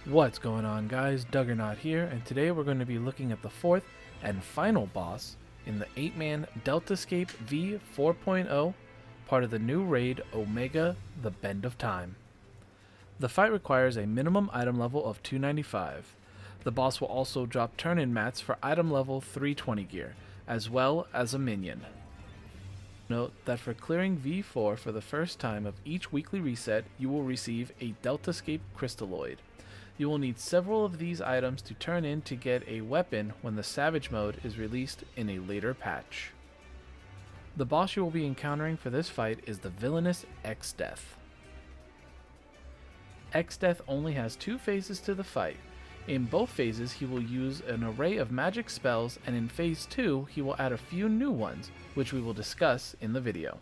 What's going on, guys? Duggernaut here, and today we're going to be looking at the fourth and final boss in the 8-man Deltascape V4.0, part of the new raid Omega, the Bend of Time. The fight requires a minimum item level of 295. The boss will also drop turn-in mats for item level 320 gear, as well as a minion. Note that for clearing V4 for the first time of each weekly reset, you will receive a Deltascape Crystalloid. You will need several of these items to turn in to get a weapon when the Savage mode is released in a later patch. The boss you will be encountering for this fight is the villainous Exdeath. Exdeath only has 2 phases to the fight. In both phases he will use an array of magic spells, and in phase 2 he will add a few new ones, which we will discuss in the video.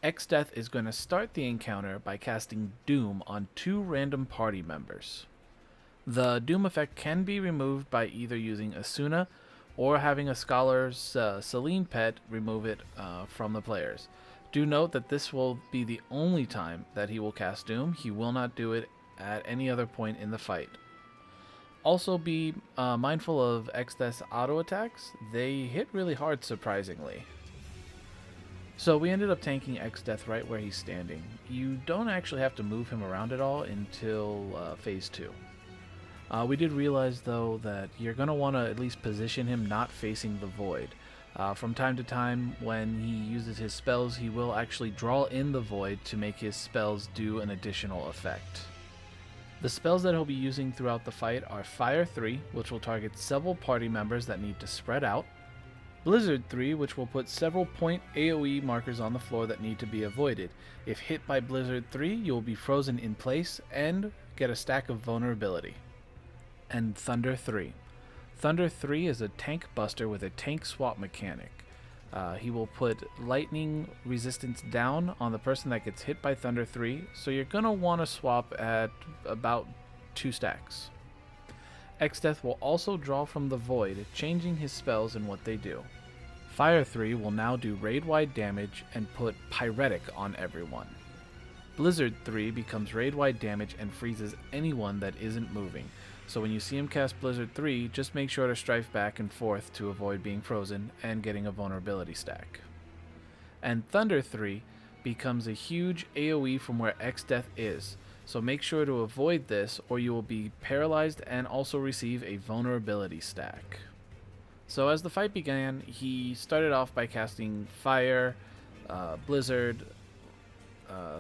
Exdeath is going to start the encounter by casting Doom on 2 random party members. The Doom effect can be removed by either using Asuna or having a Scholar's Selene pet remove it from the players. Do note that this will be the only time that he will cast Doom. He will not do it at any other point in the fight. Also be mindful of Exdeath's auto attacks. They hit really hard, surprisingly. So we ended up tanking Exdeath right where he's standing. You don't actually have to move him around at all until phase 2. We did realize, though, that you're going to want to at least position him not facing the void. From time to time, when he uses his spells, he will actually draw in the void to make his spells do an additional effect. The spells that he'll be using throughout the fight are Fire 3, which will target several party members that need to spread out, Blizzard 3, which will put several point AoE markers on the floor that need to be avoided. If hit by Blizzard 3, you will be frozen in place and get a stack of vulnerability. And Thunder 3. Thunder 3 is a tank buster with a tank swap mechanic. He will put lightning resistance down on the person that gets hit by Thunder 3, so you're going to want to swap at about 2 stacks. Exdeath will also draw from the void, changing his spells and what they do. Fire 3 will now do raid-wide damage and put Pyretic on everyone. Blizzard 3 becomes raid-wide damage and freezes anyone that isn't moving. So when you see him cast Blizzard 3, just make sure to strafe back and forth to avoid being frozen and getting a vulnerability stack. And Thunder 3 becomes a huge AoE from where Exdeath is, so make sure to avoid this or you will be paralyzed and also receive a vulnerability stack. So as the fight began, he started off by casting Fire, Blizzard,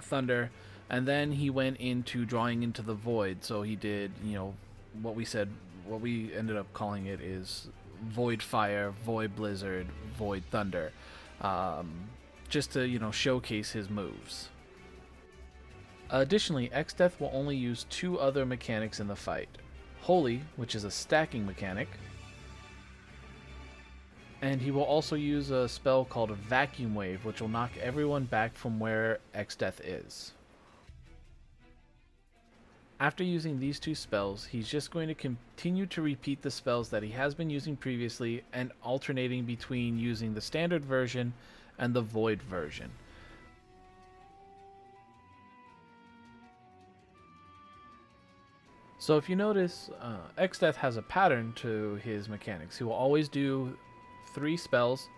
Thunder, and then he went into drawing into the void. So he did, what we ended up calling it is Void Fire, Void Blizzard, Void Thunder, just to, showcase his moves. Additionally, Exdeath will only use 2 other mechanics in the fight. Holy, which is a stacking mechanic, and he will also use a spell called Vacuum Wave, which will knock everyone back from where Exdeath is. After using these 2 spells, he's just going to continue to repeat the spells that he has been using previously and alternating between using the standard version and the void version. So if you notice, Exdeath has a pattern to his mechanics. He will always do 3 spells,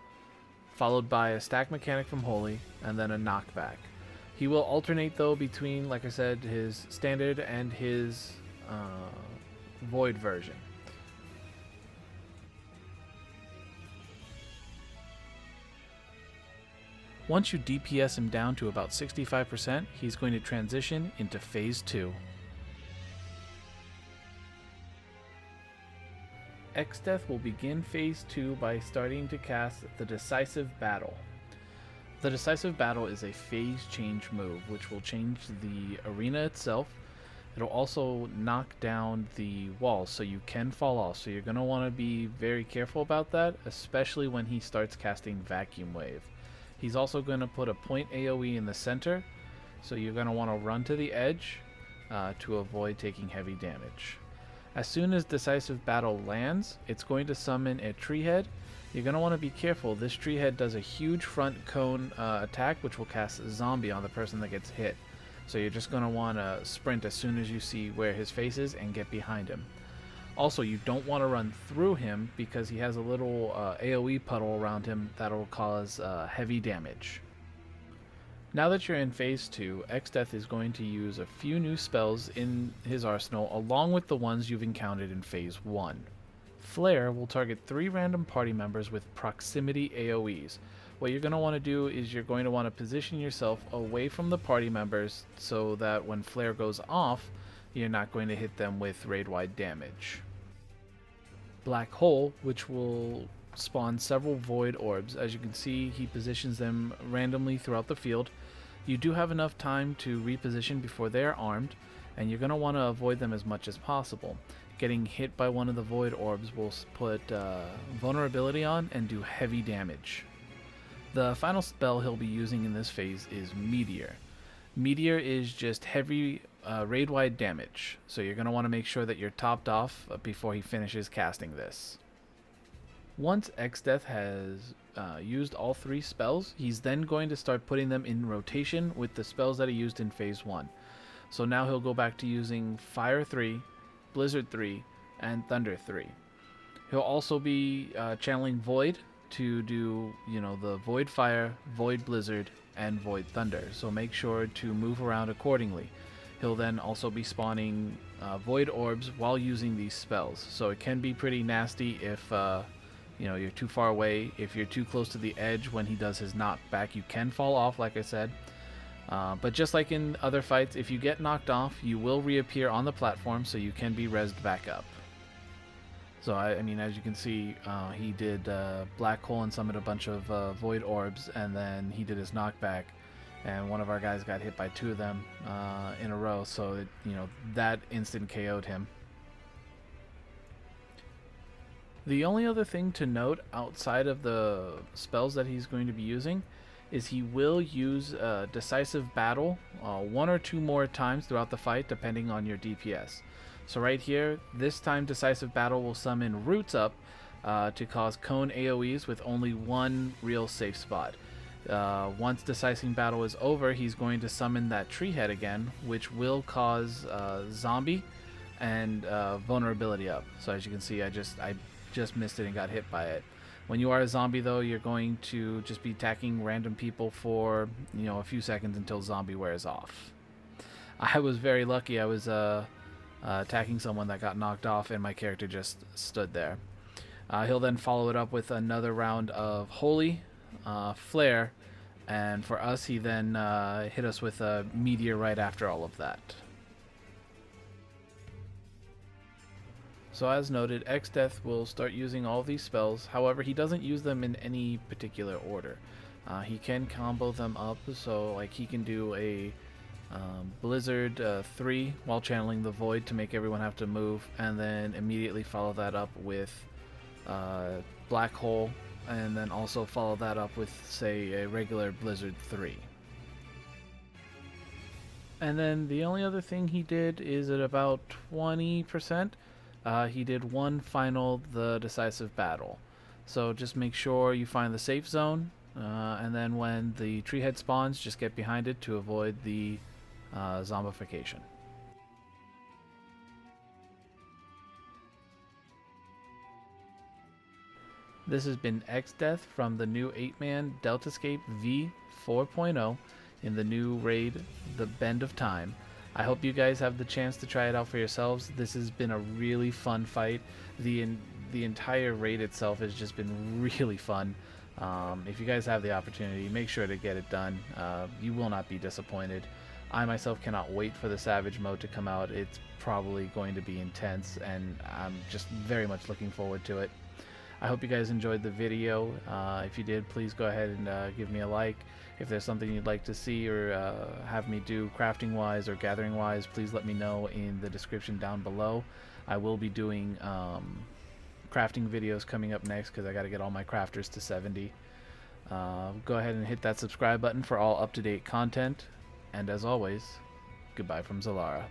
followed by a stack mechanic from Holy, and then a knockback. He will alternate, though, between, like I said, his standard and his void version. Once you DPS him down to about 65%, he's going to transition into phase 2. Exdeath will begin phase 2 by starting to cast the Decisive Battle. The Decisive Battle is a phase change move, which will change the arena itself. It'll also knock down the walls, so you can fall off. So you're going to want to be very careful about that, especially when he starts casting Vacuum Wave. He's also going to put a point AoE in the center, so you're going to want to run to the edge to avoid taking heavy damage. As soon as Decisive Battle lands, it's going to summon a Tree Head. You're going to want to be careful. This Tree Head does a huge front cone attack, which will cast Zombie on the person that gets hit. So you're just going to want to sprint as soon as you see where his face is and get behind him. Also, you don't want to run through him because he has a little AoE puddle around him that'll cause heavy damage. Now that you're in Phase 2, Exdeath is going to use a few new spells in his arsenal along with the ones you've encountered in Phase 1. Flare will target 3 random party members with proximity AoEs. What you're going to want to do is you're going to want to position yourself away from the party members so that when Flare goes off, you're not going to hit them with raid-wide damage. Black Hole, which will spawn several void orbs. As you can see, he positions them randomly throughout the field. You do have enough time to reposition before they're armed, and you're going to want to avoid them as much as possible. Getting hit by one of the void orbs will put vulnerability on and do heavy damage. The final spell he'll be using in this phase is Meteor. Meteor is just heavy raid-wide damage, so you're going to want to make sure that you're topped off before he finishes casting this. Once Exdeath has used all 3 spells, he's then going to start putting them in rotation with the spells that he used in Phase 1. So now he'll go back to using Fire 3, Blizzard 3, and Thunder 3. He'll also be channeling Void to do, the Void Fire, Void Blizzard, and Void Thunder. So make sure to move around accordingly. He'll then also be spawning Void Orbs while using these spells. So it can be pretty nasty if you're too far away. If you're too close to the edge when he does his knockback, you can fall off, like I said. But just like in other fights, if you get knocked off, you will reappear on the platform, so you can be rezzed back up. So, I mean, as you can see, he did Black Hole and summoned a bunch of Void Orbs, and then he did his knockback, and one of our guys got hit by 2 of them in a row, so, that instant KO'd him. The only other thing to note outside of the spells that he's going to be using is he will use Decisive Battle 1 or 2 more times throughout the fight, depending on your DPS. So right here, this time Decisive Battle will summon Roots up to cause cone AoEs with only 1 real safe spot. Once Decisive Battle is over, he's going to summon that Tree Head again, which will cause Zombie and Vulnerability up. So as you can see, I just missed it and got hit by it. When you are a zombie, though, you're going to just be attacking random people for a few seconds until zombie wears off. I was very lucky. I was attacking someone that got knocked off, and my character just stood there. He'll then follow it up with another round of Holy, Flare, and for us, he then hit us with a Meteor right after all of that. So as noted, Exdeath will start using all these spells. However, he doesn't use them in any particular order. He can combo them up, so like he can do a Blizzard 3 while channeling the Void to make everyone have to move, and then immediately follow that up with Black Hole, and then also follow that up with, say, a regular Blizzard 3. And then the only other thing he did is at about 20%. He did one final, the Decisive Battle. So just make sure you find the safe zone, and then when the tree head spawns, just get behind it to avoid the zombification. This has been Exdeath from the new 8-man Deltascape V4.0 in the new raid, The Bend of Time. I hope you guys have the chance to try it out for yourselves. This has been a really fun fight. The entire raid itself has just been really fun. If you guys have the opportunity, make sure to get it done. You will not be disappointed. I myself cannot wait for the Savage mode to come out. It's probably going to be intense, and I'm just very much looking forward to it. I hope you guys enjoyed the video. If you did, please go ahead and give me a like. If there's something you'd like to see or have me do crafting wise or gathering wise, please let me know in the description down below. I will be doing crafting videos coming up next because I got to get all my crafters to 70. Go ahead and hit that subscribe button for all up-to-date content. And as always, goodbye from Zalara.